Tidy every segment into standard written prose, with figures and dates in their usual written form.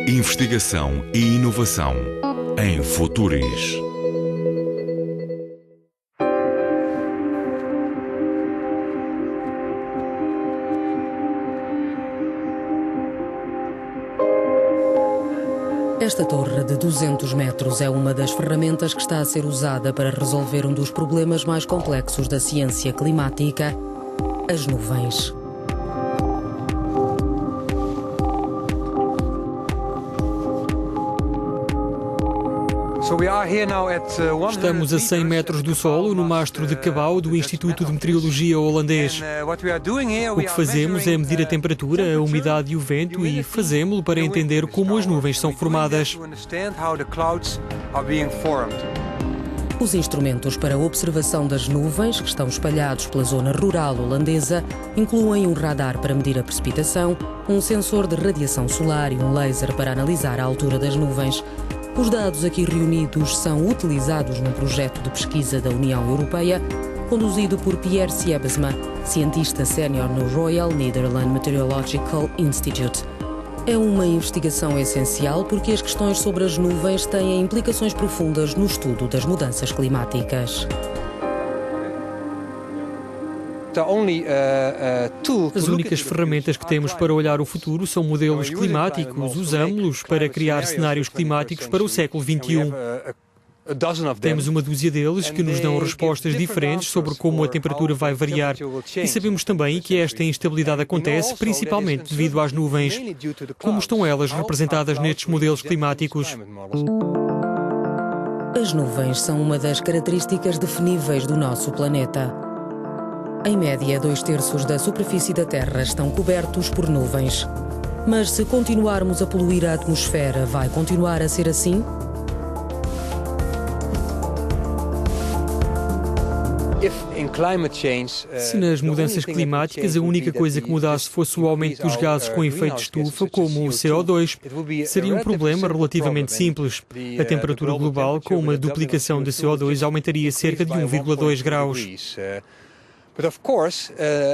Investigação e inovação em Futuris. Esta torre de 200 metros é uma das ferramentas que está a ser usada para resolver um dos problemas mais complexos da ciência climática: as nuvens. Estamos a 100 metros do solo, no mastro de Cabau do Instituto de Meteorologia holandês. O que fazemos é medir a temperatura, a umidade e o vento e fazemos-lo para entender como as nuvens são formadas. Os instrumentos para a observação das nuvens, que estão espalhados pela zona rural holandesa, incluem um radar para medir a precipitação, um sensor de radiação solar e um laser para analisar a altura das nuvens. Os dados aqui reunidos são utilizados num projeto de pesquisa da União Europeia, conduzido por Pierre Siebesma, cientista sénior no Royal Netherlands Meteorological Institute. É uma investigação essencial porque as questões sobre as nuvens têm implicações profundas no estudo das mudanças climáticas. As únicas ferramentas que temos para olhar o futuro são modelos climáticos. Usamos-los para criar cenários climáticos para o século XXI. Temos uma dúzia deles que nos dão respostas diferentes sobre como a temperatura vai variar. E sabemos também que esta instabilidade acontece principalmente devido às nuvens. Como estão elas representadas nestes modelos climáticos? As nuvens são uma das características definíveis do nosso planeta. Em média, 2/3 da superfície da Terra estão cobertos por nuvens. Mas se continuarmos a poluir a atmosfera, vai continuar a ser assim? Se nas mudanças climáticas a única coisa que mudasse fosse o aumento dos gases com efeito de estufa, como o CO2, seria um problema relativamente simples. A temperatura global, com uma duplicação de CO2, aumentaria cerca de 1,2 graus.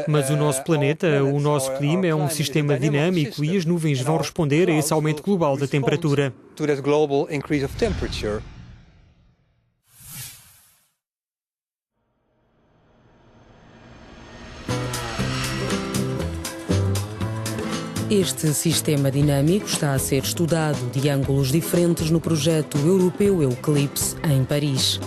Mas o nosso planeta, o nosso clima, é um sistema dinâmico e as nuvens vão responder a esse aumento global da temperatura. Este sistema dinâmico está a ser estudado de ângulos diferentes no projeto europeu Eclipse, em Paris.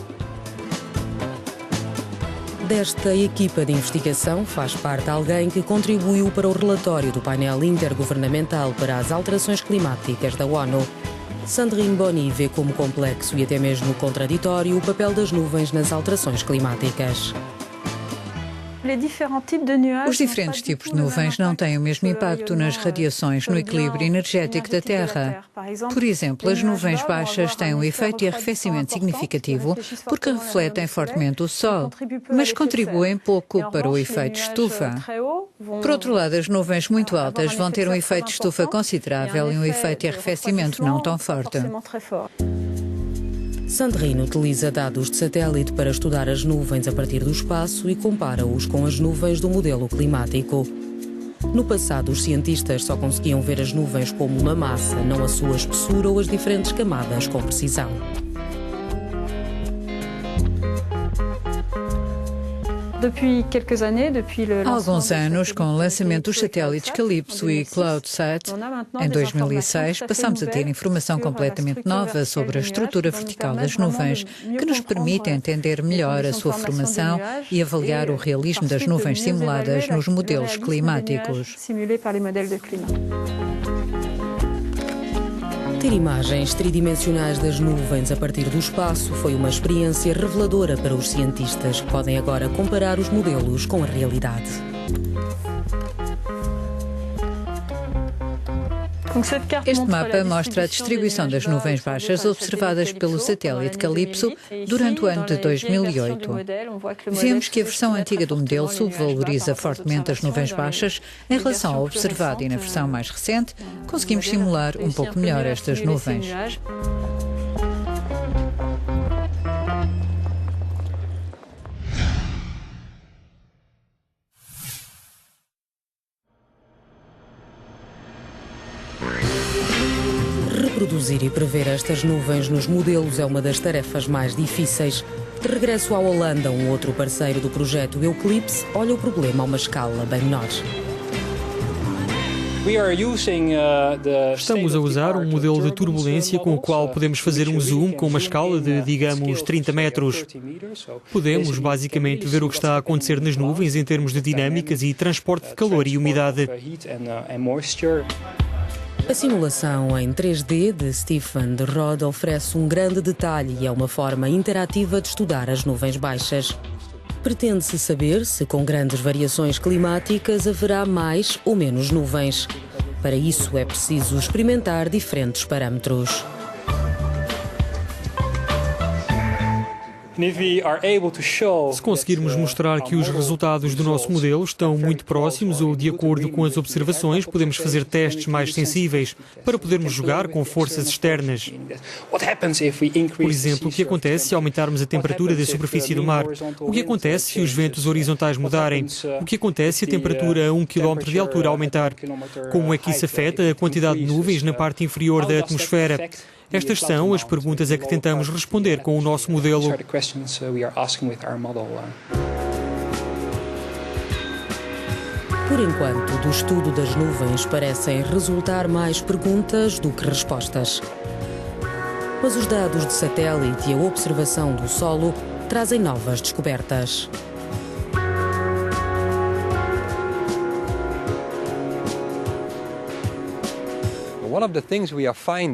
Desta equipa de investigação faz parte alguém que contribuiu para o relatório do painel intergovernamental para as alterações climáticas da ONU. Sandrine Bonny vê como complexo e até mesmo contraditório o papel das nuvens nas alterações climáticas. Os diferentes tipos de nuvens não têm o mesmo impacto nas radiações no equilíbrio energético da Terra. Por exemplo, as nuvens baixas têm um efeito de arrefecimento significativo porque refletem fortemente o Sol, mas contribuem pouco para o efeito de estufa. Por outro lado, as nuvens muito altas vão ter um efeito de estufa considerável e um efeito de arrefecimento não tão forte. Sandrine utiliza dados de satélite para estudar as nuvens a partir do espaço e compara-os com as nuvens do modelo climático. No passado, os cientistas só conseguiam ver as nuvens como uma massa, não a sua espessura ou as diferentes camadas com precisão. Há alguns anos, com o lançamento dos satélites Calypso e CloudSat, em 2006, passamos a ter informação completamente nova sobre a estrutura vertical das nuvens, que nos permite entender melhor a sua formação e avaliar o realismo das nuvens simuladas nos modelos climáticos. Ter imagens tridimensionais das nuvens a partir do espaço foi uma experiência reveladora para os cientistas, que podem agora comparar os modelos com a realidade. Este mapa mostra a distribuição das nuvens baixas observadas pelo satélite Calypso durante o ano de 2008. Vemos que a versão antiga do modelo subvaloriza fortemente as nuvens baixas em relação ao observado e na versão mais recente conseguimos simular um pouco melhor estas nuvens. Produzir e prever estas nuvens nos modelos é uma das tarefas mais difíceis. De regresso à Holanda, um outro parceiro do projeto Eclipse olha o problema a uma escala bem menor. Estamos a usar um modelo de turbulência com o qual podemos fazer um zoom com uma escala de, digamos, 30 metros. Podemos, basicamente, ver o que está a acontecer nas nuvens em termos de dinâmicas e transporte de calor e umidade. A simulação em 3D de Stefan de Rode oferece um grande detalhe e é uma forma interativa de estudar as nuvens baixas. Pretende-se saber se, com grandes variações climáticas, haverá mais ou menos nuvens. Para isso, é preciso experimentar diferentes parâmetros. Se conseguirmos mostrar que os resultados do nosso modelo estão muito próximos ou de acordo com as observações, podemos fazer testes mais sensíveis para podermos jogar com forças externas. Por exemplo, o que acontece se aumentarmos a temperatura da superfície do mar? O que acontece se os ventos horizontais mudarem? O que acontece se a temperatura a 1 km de altura aumentar? Como é que isso afeta a quantidade de nuvens na parte inferior da atmosfera? Estas são as perguntas a que tentamos responder com o nosso modelo. Por enquanto, do estudo das nuvens parecem resultar mais perguntas do que respostas. Mas os dados de satélite e a observação do solo trazem novas descobertas.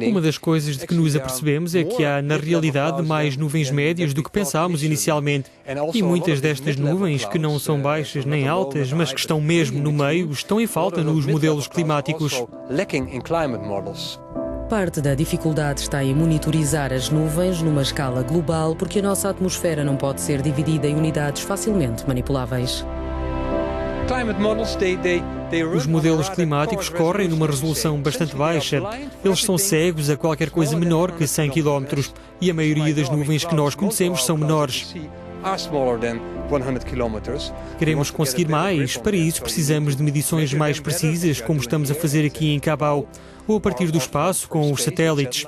Uma das coisas de que nos apercebemos é que há, na realidade, mais nuvens médias do que pensámos inicialmente. E muitas destas nuvens, que não são baixas nem altas, mas que estão mesmo no meio, estão em falta nos modelos climáticos. Parte da dificuldade está em monitorizar as nuvens numa escala global, porque a nossa atmosfera não pode ser dividida em unidades facilmente manipuláveis. Os modelos climáticos correm numa resolução bastante baixa. Eles são cegos a qualquer coisa menor que 100 km e a maioria das nuvens que nós conhecemos são menores. Queremos conseguir mais. Para isso precisamos de medições mais precisas, como estamos a fazer aqui em Cabao, ou a partir do espaço com os satélites.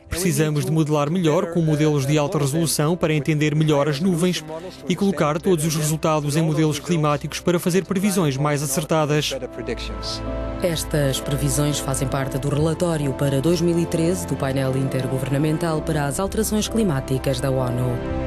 Precisamos de modelar melhor com modelos de alta resolução para entender melhor as nuvens e colocar todos os resultados em modelos climáticos para fazer previsões mais acertadas. Estas previsões fazem parte do relatório para 2013 do painel intergovernamental para as alterações climáticas da ONU.